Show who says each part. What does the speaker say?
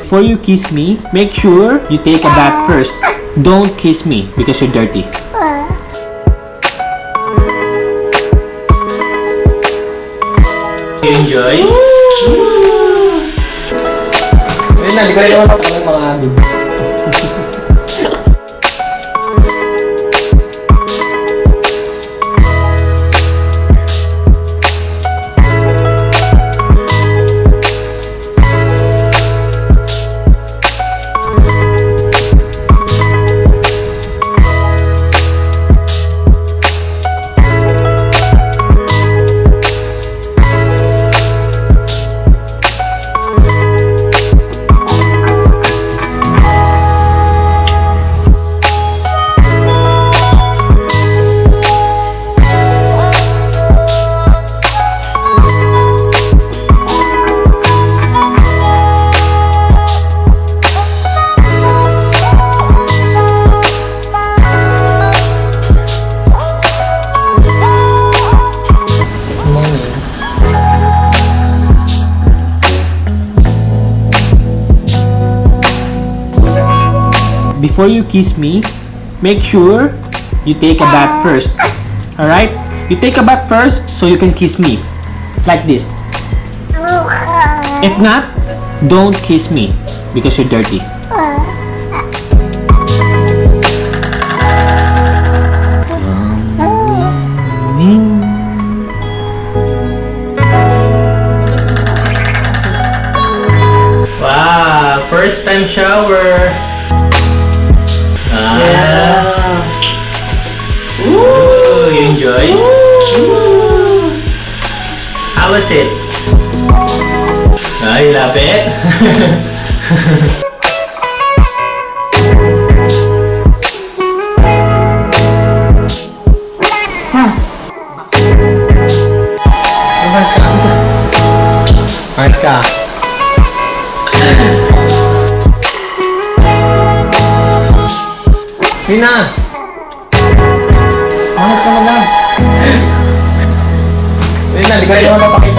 Speaker 1: before you kiss me, make sure you take a bath first. Don't kiss me because you're dirty. Enjoy?
Speaker 2: Ayun na, di ko rin naman ako ng mga dude.
Speaker 1: Before you kiss me, make sure you take a bath first. Alright? You take a bath first so you can kiss me. Like this. If not, don't kiss me because you're dirty. Wow! First time shower! Yeah. Ooh, you enjoy? Ooh. How was it? I love it.
Speaker 2: Ayos ka. Hina! Ayos ka na lang. Ayun na, di ko rin naman napakita